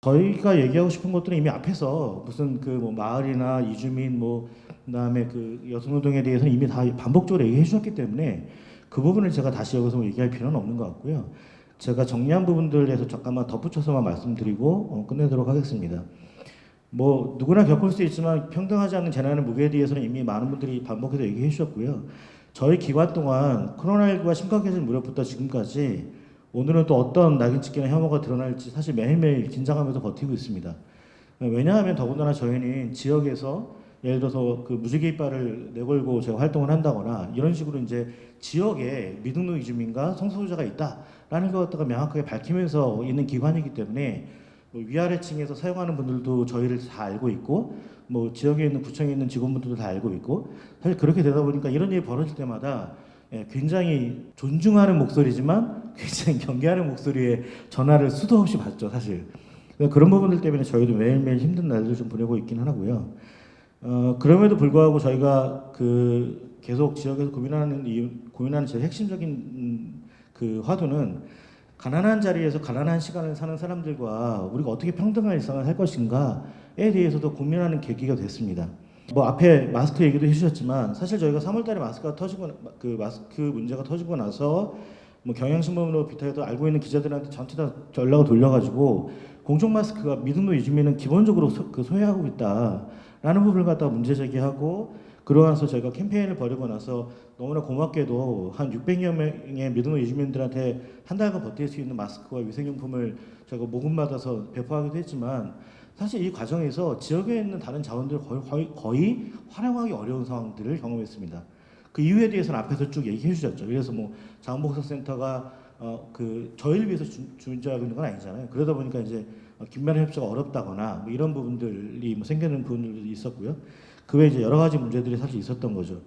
저희가 얘기하고 싶은 것들은 이미 앞에서 무슨 그 뭐 마을이나 이주민 뭐 그다음에 그 여성노동에 대해서는 이미 다 반복적으로 얘기해 주셨기 때문에 그 부분을 제가 다시 여기서 뭐 얘기할 필요는 없는 것 같고요. 제가 정리한 부분들에서 잠깐만 덧붙여서만 말씀드리고 끝내도록 하겠습니다. 뭐 누구나 겪을 수 있지만 평등하지 않는 재난의 무게에 대해서는 이미 많은 분들이 반복해서 얘기해 주셨고요. 저희 기간 동안 코로나19가 심각해진 무렵부터 지금까지 오늘은 또 어떤 낙인 찍기나 혐오가 드러날지 사실 매일매일 긴장하면서 버티고 있습니다. 왜냐하면 더군다나 저희는 지역에서 예를 들어서 그 무지개 이빨을 내걸고 제가 활동을 한다거나 이런 식으로 이제 지역에 미등록 이주민과 성소수자가 있다라는 것 갖다가 명확하게 밝히면서 있는 기관이기 때문에 뭐 위아래층에서 사용하는 분들도 저희를 다 알고 있고 뭐 지역에 있는 구청에 있는 직원분들도 다 알고 있고 사실 그렇게 되다 보니까 이런 일이 벌어질 때마다 굉장히 존중하는 목소리지만 굉장히 경계하는 목소리에 전화를 수도 없이 받죠 사실. 그런 부분들 때문에 저희도 매일매일 힘든 날들 좀 보내고 있긴 하고요. 그럼에도 불구하고 저희가 그 계속 지역에서 고민하는 제일 핵심적인 그 화두는 가난한 자리에서 가난한 시간을 사는 사람들과 우리가 어떻게 평등한 일상을 살 것인가에 대해서도 고민하는 계기가 됐습니다. 뭐 앞에 마스크 얘기도 해주셨지만 사실 저희가 3월달에 마스크가 터지고 그 마스크 문제가 터지고 나서 뭐 경향신문으로 비롯해서 알고 있는 기자들한테 전체 다 연락을 돌려가지고 공적 마스크가 미등록 이주민은 기본적으로 소외하고 있다라는 부분을 갖다가 문제 제기하고 그러고 나서 저희가 캠페인을 벌이고 나서 너무나 고맙게도 한 600여 명의 미등록 이주민들한테 한 달간 버틸 수 있는 마스크와 위생용품을 저희가 모금받아서 배포하기도 했지만 사실 이 과정에서 지역에 있는 다른 자원들을 거의 활용하기 어려운 상황들을 경험했습니다. 그 이유에 대해서는 앞에서 쭉 얘기해 주셨죠. 그래서 뭐 자원봉사센터가 그 저희를 위해서 존재하고 있는 건 아니잖아요. 그러다 보니까 이제 긴밀한 협조가 어렵다거나 뭐 이런 부분들이 뭐 생기는 부분들도 있었고요. 그 외에 이제 여러 가지 문제들이 사실 있었던 거죠.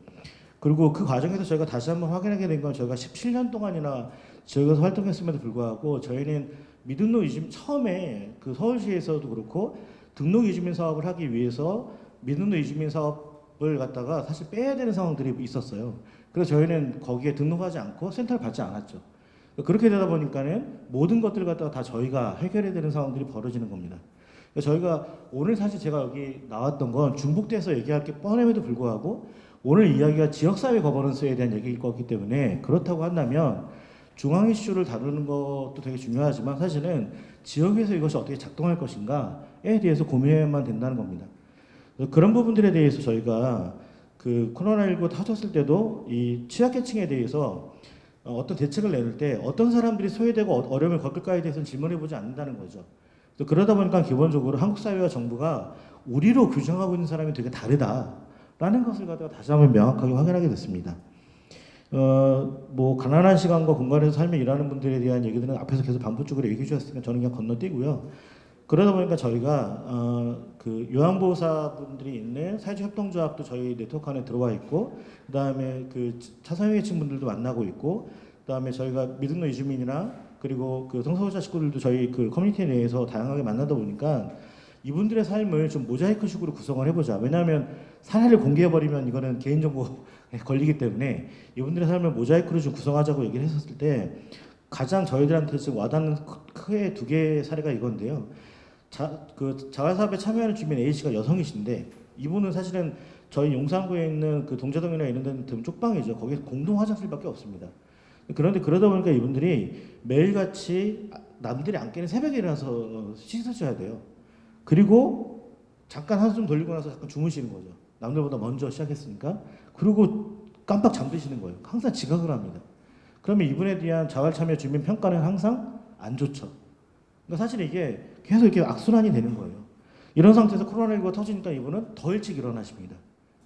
그리고 그 과정에서 저희가 다시 한번 확인하게 된 건 저희가 17년 동안이나 지역에서 활동했음에도 불구하고 저희는 미등록 이주민 처음에 그 서울시에서도 그렇고 등록 이주민 사업을 하기 위해서 미등록 이주민 사업을 갖다가 사실 빼야 되는 상황들이 있었어요. 그래서 저희는 거기에 등록하지 않고 센터를 받지 않았죠. 그렇게 되다 보니까는 모든 것들을 갖다가 다 저희가 해결해야 되는 상황들이 벌어지는 겁니다. 저희가 오늘 사실 제가 여기 나왔던 건 중복돼서 얘기할 게 뻔함에도 불구하고 오늘 이야기가 지역사회 거버넌스에 대한 얘기일 거기 때문에 그렇다고 한다면 중앙 이슈를 다루는 것도 되게 중요하지만 사실은 지역에서 이것이 어떻게 작동할 것인가에 대해서 고민해야만 된다는 겁니다. 그런 부분들에 대해서 저희가 그 코로나19 터졌을 때도 이 취약계층에 대해서 어떤 대책을 내릴 때 어떤 사람들이 소외되고 어려움을 겪을까에 대해서는 질문해보지 않는다는 거죠. 그러다 보니까 기본적으로 한국 사회와 정부가 우리로 규정하고 있는 사람이 되게 다르다라는 것을 갖다가 다시 한번 명확하게 확인하게 됐습니다. 뭐 가난한 시간과 공간에서 삶에 일하는 분들에 대한 얘기들은 앞에서 계속 반복적으로 얘기해 주셨으니까 저는 그냥 건너뛰고요. 그러다 보니까 저희가 그 요양보호사분들이 있는 사회적 협동조합도 저희 네트워크 안에 들어와 있고, 그 다음에 그 차상위계층 분들도 만나고 있고, 그 다음에 저희가 미등록 이주민이나 그리고 그 성소수자 식구들도 저희 그 커뮤니티 내에서 다양하게 만나다 보니까 이분들의 삶을 좀 모자이크식으로 구성을 해보자. 왜냐하면 사례를 공개해버리면 이거는 개인정보에 걸리기 때문에 이분들의 삶을 모자이크로 좀 구성하자고 얘기를 했었을 때 가장 저희들한테 지금 와닿는 크게 두 개의 사례가 이건데요. 그 자활사업에 참여하는 주민 A씨가 여성이신데 이분은 사실은 저희 용산구에 있는 그 동자동이나 이런 데는 쪽방이죠. 거기에 공동 화장실밖에 없습니다. 그런데 그러다 보니까 이분들이 매일같이 남들이 안 깨는 새벽에 일어나서 씻어줘야 돼요. 그리고 잠깐 한숨 돌리고 나서 잠깐 주무시는 거죠. 남들보다 먼저 시작했으니까. 그리고 깜빡 잠드시는 거예요. 항상 지각을 합니다. 그러면 이분에 대한 자활참여 주민 평가는 항상 안 좋죠. 그러니까 사실 이게 계속 이렇게 악순환이 되는 거예요. 이런 상태에서 코로나19가 터지니까 이분은 더 일찍 일어나십니다.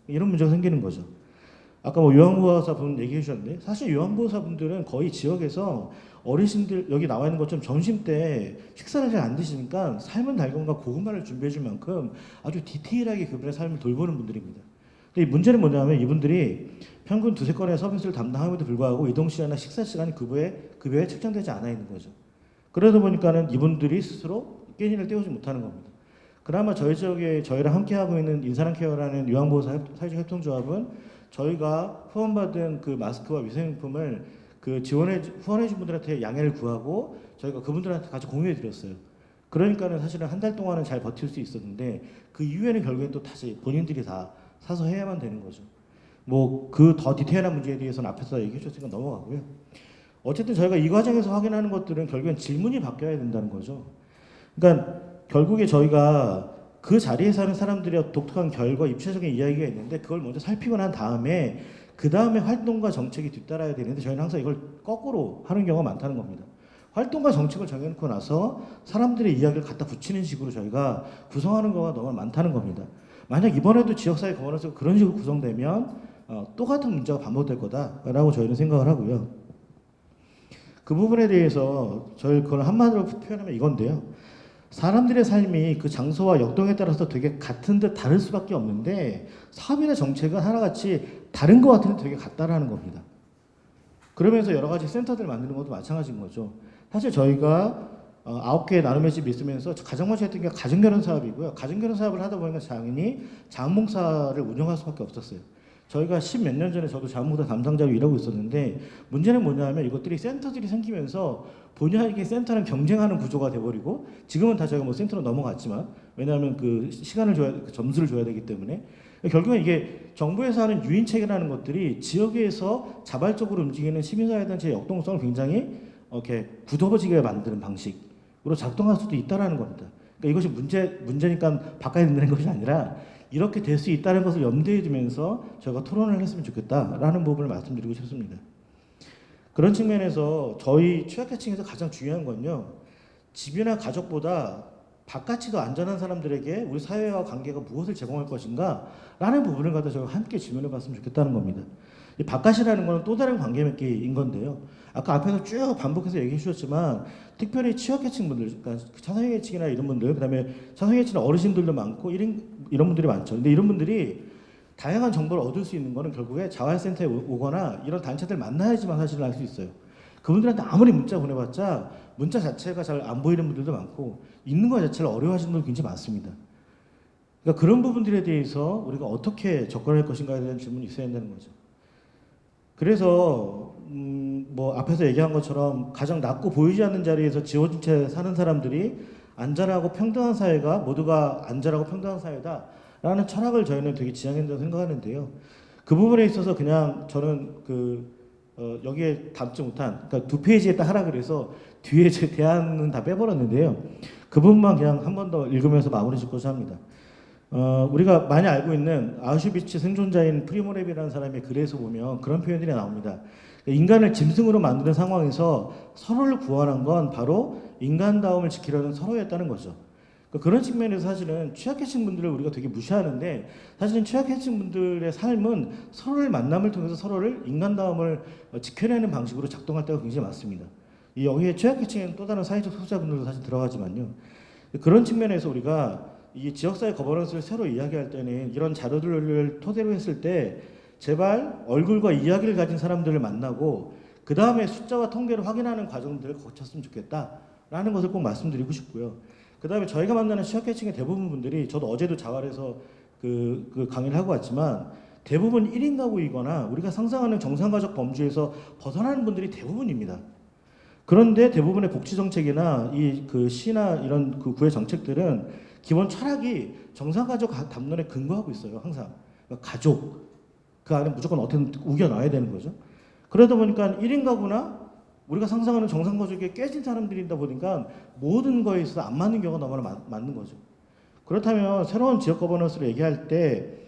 이런 문제가 생기는 거죠. 아까 뭐 요양보호사분 얘기해 주셨는데 사실 요양보호사분들은 거의 지역에서 어르신들 여기 나와 있는 것처럼 점심 때 식사를 잘 안 드시니까 삶은 달콤과 고구마를 준비해 줄 만큼 아주 디테일하게 그분의 삶을 돌보는 분들입니다. 근데 이 문제는 뭐냐면 이분들이 평균 두세 건의 서비스를 담당함에도 불구하고 이동 시간이나 식사 시간이 급여에 책정되지 않아 있는 거죠. 그러다 보니까는 이분들이 스스로 깨진을 때우지 못하는 겁니다. 그나마 저희 지역에 저희랑 함께 하고 있는 인사랑 케어라는 요양보호사 사회적 협동조합은 저희가 후원받은 그 마스크와 위생용품을 그 후원해준 분들한테 양해를 구하고 저희가 그분들한테 같이 공유해 드렸어요. 그러니까는 사실은 한 달 동안은 잘 버틸 수 있었는데 그 이후에는 결국엔 또 다시 본인들이 다 사서 해야만 되는 거죠. 뭐 그 더 디테일한 문제에 대해서는 앞에서 얘기해 줬으니까 넘어가고요. 어쨌든 저희가 이 과정에서 확인하는 것들은 결국엔 질문이 바뀌어야 된다는 거죠. 그러니까 결국에 저희가 그 자리에서 하는 사람들의 독특한 결과, 입체적인 이야기가 있는데 그걸 먼저 살피고 난 다음에 그 다음에 활동과 정책이 뒤따라야 되는데 저희는 항상 이걸 거꾸로 하는 경우가 많다는 겁니다. 활동과 정책을 정해놓고 나서 사람들의 이야기를 갖다 붙이는 식으로 저희가 구성하는 경우가 너무 많다는 겁니다. 만약 이번에도 지역사회 거버넌스가 그런 식으로 구성되면 똑같은 문제가 반복될 거다라고 저희는 생각을 하고요. 그 부분에 대해서 저희 그걸 한마디로 표현하면 이건데요. 사람들의 삶이 그 장소와 역동에 따라서 되게 같은 듯 다를 수밖에 없는데 사업이나 정책은 하나같이 다른 것 같은데 되게 같다라는 겁니다. 그러면서 여러 가지 센터들 만드는 것도 마찬가지인 거죠. 사실 저희가 9개의 나눔의 집이 있으면서 가장 먼저 했던 게 가정결혼 사업이고요. 가정결혼 사업을 하다 보니까 당연히 자원봉사를 운영할 수밖에 없었어요. 저희가 10 몇 년 전에 저도 자원봉사 담당자로 일하고 있었는데 문제는 뭐냐면 이것들이 센터들이 생기면서 본의 아니게 센터랑 경쟁하는 구조가 돼버리고 지금은 다 저희가 뭐 센터로 넘어갔지만 왜냐하면 그 시간을 줘야 그 점수를 줘야 되기 때문에 결국엔 이게 정부에서 하는 유인책이라는 것들이 지역에서 자발적으로 움직이는 시민사회단체의 역동성을 굉장히 이렇게 굳어지게 만드는 방식으로 작동할 수도 있다라는 겁니다. 그러니까 이것이 문제니까 바꿔야 된다는 것이 아니라 이렇게 될 수 있다는 것을 염두에 두면서 저희가 토론을 했으면 좋겠다라는 부분을 말씀드리고 싶습니다. 그런 측면에서 저희 취약계층에서 가장 중요한 건요. 집이나 가족보다 바깥이 더 안전한 사람들에게 우리 사회와 관계가 무엇을 제공할 것인가 라는 부분을 갖다 저희가 함께 질문해 봤으면 좋겠다는 겁니다. 이 바깥이라는 것은 또 다른 관계맺기인 건데요. 아까 앞에서 쭉 반복해서 얘기해 주셨지만 특별히 취약계층 분들, 그러니까 차상위계층이나 이런 분들, 그다음에 차상위계층 어르신들도 많고 이런 분들이 많죠. 근데 이런 분들이 다양한 정보를 얻을 수 있는 거는 결국에 자활센터에 오거나 이런 단체들 만나야지만 사실은 알 수 있어요. 그분들한테 아무리 문자 보내봤자 문자 자체가 잘 안 보이는 분들도 많고 있는 것 자체를 어려워하시는 분들 굉장히 많습니다. 그러니까 그런 부분들에 대해서 우리가 어떻게 접근할 것인가에 대한 질문이 있어야 된다는 거죠. 그래서 뭐 앞에서 얘기한 것처럼 가장 낮고 보이지 않는 자리에서 지워진 채 사는 사람들이 안전하고 평등한 사회가 모두가 안전하고 평등한 사회다라는 철학을 저희는 되게 지향한다고 생각하는데요. 그 부분에 있어서 그냥 저는 여기에 담지 못한 그러니까 2페이지에 딱 하라 그래서 뒤에 제 대안은 다 빼버렸는데요. 그 부분만 그냥 한 번 더 읽으면서 마무리 짓고자 합니다. 우리가 많이 알고 있는 아우슈비츠 생존자인 프리모랩이라는 사람의 글에서 보면 그런 표현들이 나옵니다. 인간을 짐승으로 만드는 상황에서 서로를 구원한 건 바로 인간다움을 지키려는 서로였다는 거죠. 그런 측면에서 사실은 취약계층 분들을 우리가 되게 무시하는데 사실은 취약계층 분들의 삶은 서로를 만남을 통해서 서로를 인간다움을 지켜내는 방식으로 작동할 때가 굉장히 많습니다. 여기에 취약계층에는 또 다른 사회적 소수자분들도 사실 들어가지만요. 그런 측면에서 우리가 이 지역사회 거버넌스를 새로 이야기할 때는 이런 자료들을 토대로 했을 때 제발 얼굴과 이야기를 가진 사람들을 만나고 그 다음에 숫자와 통계를 확인하는 과정들을 거쳤으면 좋겠다라는 것을 꼭 말씀드리고 싶고요. 그 다음에 저희가 만나는 취약계층의 대부분 분들이 저도 어제도 자활에서 그 강의를 하고 왔지만 대부분 1인 가구이거나 우리가 상상하는 정상가족 범주에서 벗어나는 분들이 대부분입니다. 그런데 대부분의 복지 정책이나 그 시나 이런 그 구의 정책들은 기본 철학이 정상가족 담론에 근거하고 있어요. 항상 그러니까 가족 그 안에 무조건 어떻게든 우겨 넣어야 되는 거죠. 그러다 보니까 1인 가구나 우리가 상상하는 정상가족에 깨진 사람들이다 보니까 모든 거에 있어서 안 맞는 경우가 너무나 많는 거죠. 그렇다면 새로운 지역 거버넌스를 얘기할 때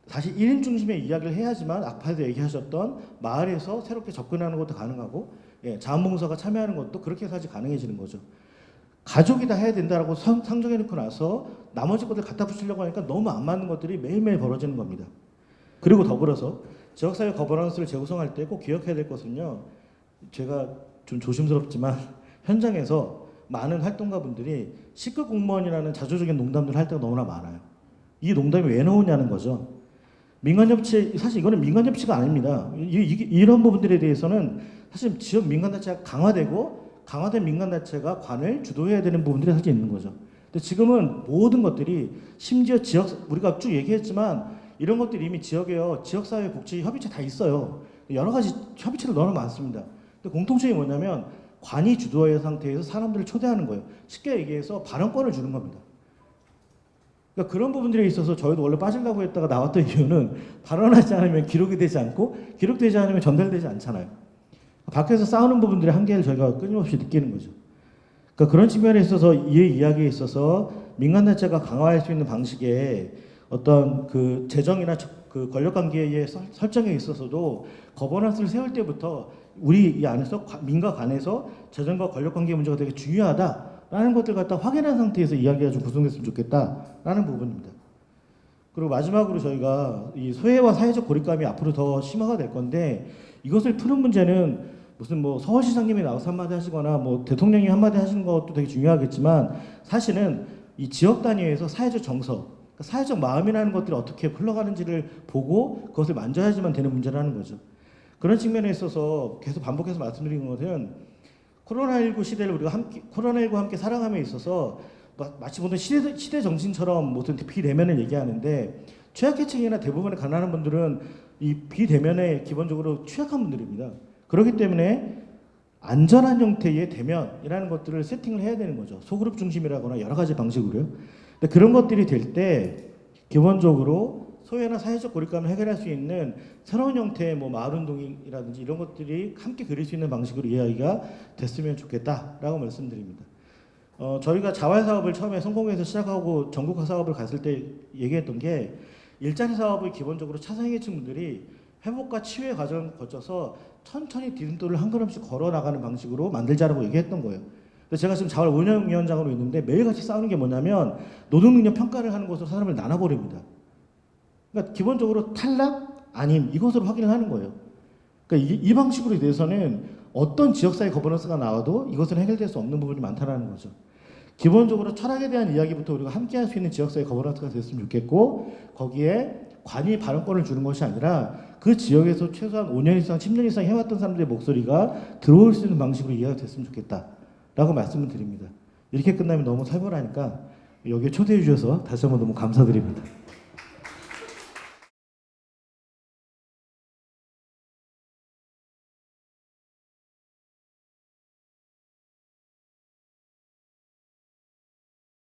사실 1인 중심의 이야기를 해야지만 앞에서 얘기하셨던 마을에서 새롭게 접근하는 것도 가능하고 자원봉사가 참여하는 것도 그렇게 해서 가능해지는 거죠. 가족이 다 해야 된다라고 상정해놓고 나서 나머지 것들 갖다 붙이려고 하니까 너무 안 맞는 것들이 매일매일 벌어지는 겁니다. 그리고 더불어서 지역사회 거버넌스를 재구성할 때 꼭 기억해야 될 것은요. 제가 좀 조심스럽지만 현장에서 많은 활동가분들이 시급 공무원이라는 자조적인 농담들을 할 때가 너무나 많아요. 이 농담이 왜 나오냐는 거죠. 민간협치, 사실 이거는 민간협치가 아닙니다. 이런 부분들에 대해서는 사실 지역 민간단체가 강화된 민간단체가 관을 주도해야 되는 부분들이 사실 있는 거죠. 근데 지금은 모든 것들이 심지어 우리가 쭉 얘기했지만 이런 것들이 이미 지역사회 복지 협의체 다 있어요. 여러 가지 협의체도 너무 많습니다. 근데 공통점이 뭐냐면 관이 주도의 상태에서 사람들을 초대하는 거예요. 쉽게 얘기해서 발언권을 주는 겁니다. 그러니까 그런 부분들에 있어서 저희도 원래 빠지려고 했다가 나왔던 이유는 발언하지 않으면 기록이 되지 않고 기록되지 않으면 전달되지 않잖아요. 밖에서 싸우는 부분들의 한계를 저희가 끊임없이 느끼는 거죠. 그러니까 그런 측면에 있어서 이 이야기에 있어서 민간단체가 강화할 수 있는 방식의 어떤 그 재정이나 그 권력관계의 설정에 있어서도 거버넌스를 세울 때부터 우리 이 안에서 민과 간에서 재정과 권력관계 문제가 되게 중요하다라는 것들 갖다 확인한 상태에서 이야기가 좀 구성됐으면 좋겠다라는 부분입니다. 그리고 마지막으로 저희가 이 소외와 사회적 고립감이 앞으로 더 심화가 될 건데 이것을 푸는 문제는 무슨 뭐 서울시장님이 나와서 한마디 하시거나 뭐 대통령이 한마디 하시는 것도 되게 중요하겠지만 사실은 이 지역 단위에서 사회적 정서, 그러니까 사회적 마음이라는 것들이 어떻게 흘러가는지를 보고 그것을 만져야지만 되는 문제라는 거죠. 그런 측면에 있어서 계속 반복해서 말씀드린 것은 코로나19 시대를 우리가 코로나19와 함께 살아감에 있어서 마치 보통 시대 정신처럼 무슨 비대면을 얘기하는데 취약계층이나 대부분의 가난한 분들은 이 비대면에 기본적으로 취약한 분들입니다. 그렇기 때문에 안전한 형태의 대면이라는 것들을 세팅을 해야 되는 거죠. 소그룹 중심이라거나 여러 가지 방식으로요. 근데 그런 것들이 될 때 기본적으로 소외나 사회적 고립감을 해결할 수 있는 새로운 형태의 뭐 마을운동이라든지 이런 것들이 함께 그릴 수 있는 방식으로 이야기가 됐으면 좋겠다라고 말씀드립니다. 저희가 자활사업을 처음에 성공해서 시작하고 전국화 사업을 갔을 때 얘기했던 게 일자리 사업을 기본적으로 차상위계층 분들이 회복과 치유의 과정을 거쳐서 천천히 디딤돌을 한 걸음씩 걸어 나가는 방식으로 만들자라고 얘기했던 거예요. 근데 제가 지금 자활 운영위원장으로 있는데 매일같이 싸우는 게 뭐냐면 노동능력 평가를 하는 것으로 사람을 나눠버립니다. 그러니까 기본적으로 탈락 아님 이것으로 확인을 하는 거예요. 그러니까 이 방식으로 대해서는 어떤 지역사회 거버넌스가 나와도 이것은 해결될 수 없는 부분이 많다는 거죠. 기본적으로 철학에 대한 이야기부터 우리가 함께 할 수 있는 지역사회 거버넌스가 됐으면 좋겠고 거기에 관이 발언권을 주는 것이 아니라 그 지역에서 최소한 5년 이상, 10년 이상 해왔던 사람들의 목소리가 들어올 수 있는 방식으로 이해가 됐으면 좋겠다라고 말씀을 드립니다. 이렇게 끝나면 너무 살벌하니까 여기에 초대해 주셔서 다시 한번 너무 감사드립니다.